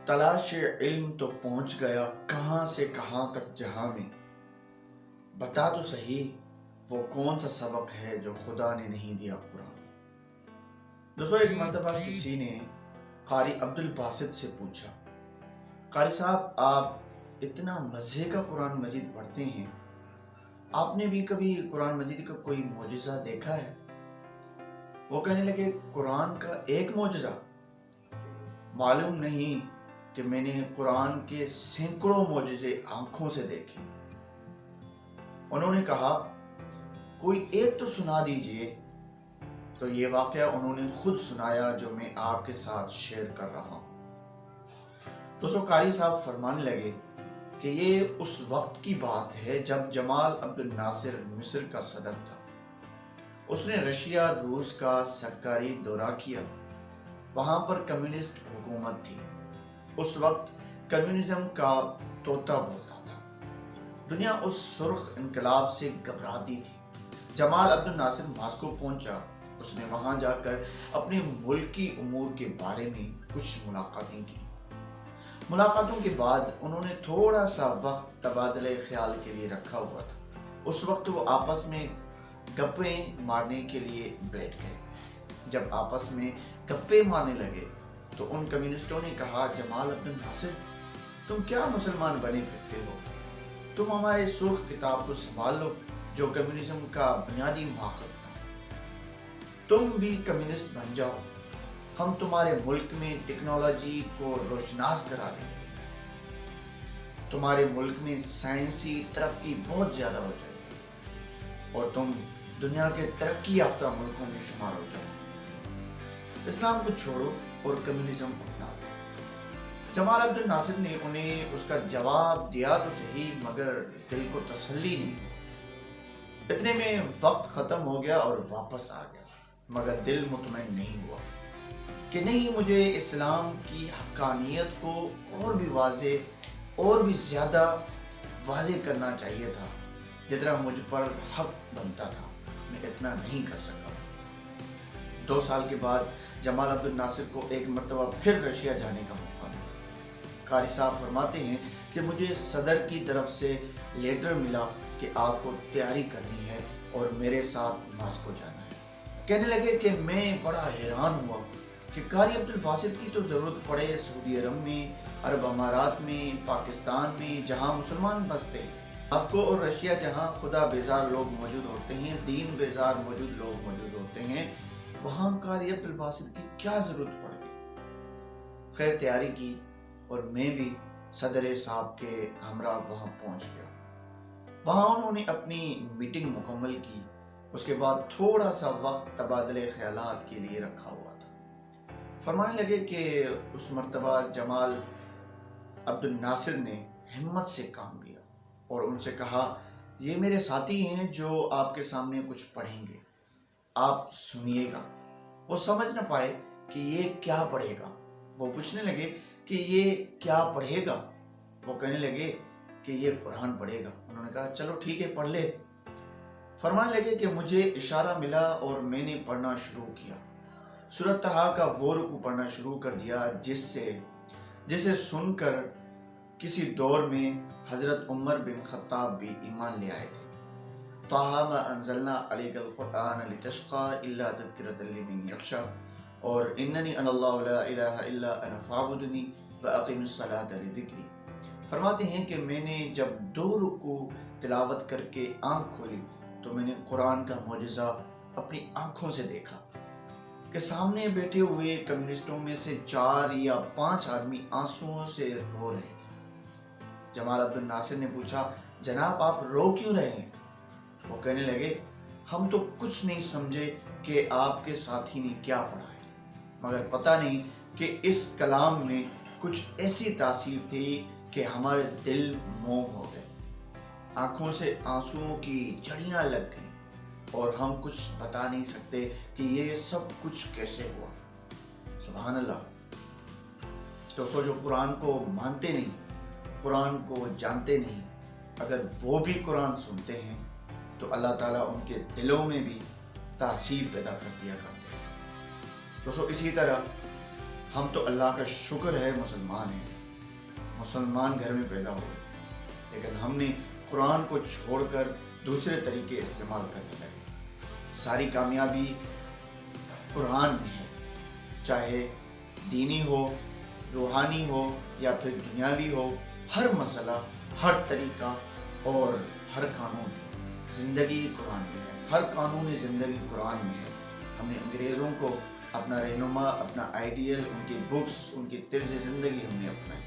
تلاش علم تو پہنچ گیا کہاں سے کہاں تک جہاں میں، بتا تو صحیح وہ کون سا سبق ہے جو خدا نے نہیں دیا قرآن۔ دوستو، ایک مرتبہ کسی نے قاری عبد الباسط سے پوچھا، قاری صاحب آپ اتنا مزے کا قرآن مجید پڑھتے ہیں، آپ نے بھی کبھی قرآن مجید کا کوئی معجزہ دیکھا ہے؟ وہ کہنے لگے، قرآن کا ایک معجزہ؟ معلوم نہیں کہ میں نے قرآن کے سینکڑوں معجزے آنکھوں سے دیکھے۔ انہوں نے کہا، کوئی ایک تو سنا دیجئے۔ تو یہ واقعہ انہوں نے خود سنایا جو میں آپ کے ساتھ شیئر کر رہا ہوں۔ دوستو، قاری صاحب فرمانے لگے کہ یہ اس وقت کی بات ہے جب جمال عبد الناصر مصر کا صدر تھا۔ اس نے رشیا روس کا سرکاری دورہ کیا۔ وہاں پر کمیونسٹ حکومت تھی۔ اس وقت کمیونزم کا طوطا بولتا تھا۔ دنیا اس سرخ انقلاب سے گھبراتی تھی۔ جمال عبد الناصر ماسکو پہنچا۔ اس نے وہاں جا کر اپنے ملک کی امور کے بارے میں کچھ ملاقاتیں کی۔ ملاقاتوں کے بعد انہوں نے تھوڑا سا وقت تبادلہ خیال کے لیے رکھا ہوا تھا۔ اس وقت وہ آپس میں گپیں مارنے کے لیے بیٹھ گئے۔ جب آپس میں گپیں مارنے لگے تو ان کمیونسٹوں نے کہا، جمال عبد الناصر، تم کیا مسلمان بنے پھرتے ہو؟ تم ہمارے سرخ کتاب کو سنبھال لو جو کمیونزم کا بنیادی ماخذ تھا۔ تم بھی کمیونسٹ بن جاؤ، ہم تمہارے ملک میں ٹیکنالوجی کو روشناس کرا دیں گے۔ تمہارے ملک میں سائنسی ترقی بہت زیادہ ہو جائے گی اور تم دنیا کے ترقی یافتہ ملکوں میں شمار ہو جاؤ۔ اسلام کو چھوڑو اور کمیونزم اپنا لو۔ جمال عبد الناصر نے انہیں اس کا جواب دیا تو صحیح، مگر دل کو تسلی نہیں۔ اتنے میں وقت ختم ہو گیا اور واپس آ گیا، مگر دل مطمئن نہیں ہوا کہ نہیں، مجھے اسلام کی حقانیت کو اور بھی واضح اور بھی زیادہ واضح کرنا چاہیے تھا۔ جتنا مجھ پر حق بنتا تھا میں اتنا نہیں کر سکا۔ 2 سال کے بعد جمال عبد الناصر کو ایک مرتبہ پھر رشیا جانے کا موقع ملا۔ قاری صاحب فرماتے ہیں کہ مجھے صدر کی طرف سے لیٹر ملا کہ آپ کو تیاری کرنی ہے اور میرے ساتھ ماسکو جانا ہے۔ کہنے لگے کہ میں بڑا حیران ہوا کہ قاری عبد الباسط کی تو ضرورت پڑے سعودی عرب میں، عرب امارات میں، پاکستان میں، جہاں مسلمان بستے ہیں۔ ماسکو اور رشیا جہاں خدا بیزار لوگ موجود ہوتے ہیں، دین بیزار لوگ موجود ہوتے ہیں، وہاں قاری عبد الباسط کی کیا ضرورت پڑ گئی؟ خیر، تیاری کی اور میں بھی صدر صاحب کے ہمراہ وہاں پہنچ گیا۔ وہاں انہوں نے اپنی میٹنگ مکمل کی۔ اس کے بعد تھوڑا سا وقت تبادلہ خیالات کے لیے رکھا ہوا تھا۔ فرمانے لگے کہ اس مرتبہ جمال عبد الناصر نے ہمت سے کام لیا اور ان سے کہا، یہ میرے ساتھی ہیں جو آپ کے سامنے کچھ پڑھیں گے، آپ سنیے گا۔ وہ سمجھ نہ پائے کہ یہ کیا پڑھے گا۔ وہ پوچھنے لگے کہ یہ کیا پڑھے گا؟ وہ کہنے لگے کہ یہ قرآن پڑھے گا۔ انہوں نے کہا، چلو ٹھیک ہے، پڑھ لے۔ فرمانے لگے کہ مجھے اشارہ ملا اور میں نے پڑھنا شروع کیا۔ سورۃ طٰہٰ کا وہ رکوع پڑھنا شروع کر دیا جسے سن کر کسی دور میں حضرت عمر بن خطاب بھی ایمان لے آئے تھے۔ طٰہٰ مَا أَنزَلْنَا عَلَيْكَ الْقُرْآنَ لِتَشْقَىٰ إِلَّا تَذْكِرَةً لِّمَن يَخْشَىٰ اور إِنَّنِي أَنَا اللَّهُ لَا إِلَٰهَ إِلَّا أَنَا فَاعْبُدْنِي وَأَقِمِ الصَّلَاةَ لِذِكْرِي۔ فرماتے ہیں کہ میں نے جب 2 رکوع تلاوت کر کے آنکھ کھولی تو میں نے قرآن کا معجزہ اپنی آنکھوں سے دیکھا کہ سامنے بیٹھے ہوئے کمیونسٹوں میں سے 4 یا 5 آدمی آنسوؤں سے رو رہے تھے۔ جمال عبد الناصر نے پوچھا، جناب آپ رو کیوں رہے ہیں؟ وہ کہنے لگے، ہم تو کچھ نہیں سمجھے کہ آپ کے ساتھی نے کیا پڑھا ہے، مگر پتہ نہیں کہ اس کلام میں کچھ ایسی تاثیر تھی کہ ہمارے دل موم ہو گئے، آنکھوں سے آنسوؤں کی جھڑیاں لگ گئیں اور ہم کچھ بتا نہیں سکتے کہ یہ سب کچھ کیسے ہوا۔ سبحان اللہ۔ دوستو، جو قرآن کو مانتے نہیں، قرآن کو جانتے نہیں، اگر وہ بھی قرآن سنتے ہیں تو اللہ تعالیٰ ان کے دلوں میں بھی تاثیر پیدا کر دیا کرتے ہیں۔ دوستو، اسی طرح ہم تو اللہ کا شکر ہے مسلمان ہیں، مسلمان گھر میں پیدا ہوئے، لیکن ہم نے قرآن کو چھوڑ کر دوسرے طریقے استعمال کرنے لگے۔ ساری کامیابی قرآن میں ہے، چاہے دینی ہو، روحانی ہو یا پھر دنیاوی ہو، ہر مسئلہ، ہر طریقہ اور ہر قانون زندگی قرآن میں ہے، ہر قانون زندگی قرآن میں ہے۔ ہم نے انگریزوں کو اپنا رہنما، اپنا آئیڈیل، ان کی بکس، ان کی طرز زندگی ہم نے اپنائی۔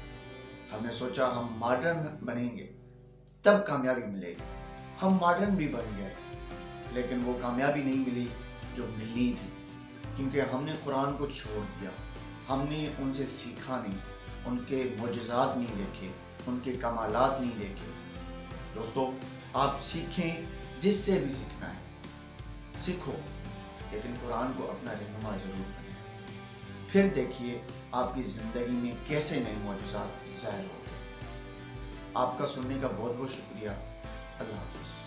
ہم نے سوچا ہم ماڈرن بنیں گے تب کامیابی ملے گی، ہم ماڈرن بھی بن گئے، لیکن وہ کامیابی نہیں ملی جو ملنی تھی، کیونکہ ہم نے قرآن کو چھوڑ دیا، ہم نے ان سے سیکھا نہیں، ان کے معجزات نہیں دیکھے، ان کے کمالات نہیں دیکھے۔ دوستو، آپ سیکھیں، جس سے بھی سیکھنا ہے سیکھو، لیکن قرآن کو اپنا رہنما ضرور بنائیں۔ پھر دیکھیے آپ کی زندگی میں کیسے نئے معجزات ظاہر ہوتے ہیں۔ آپ کا سننے کا بہت بہت شکریہ۔ اللہ حافظ۔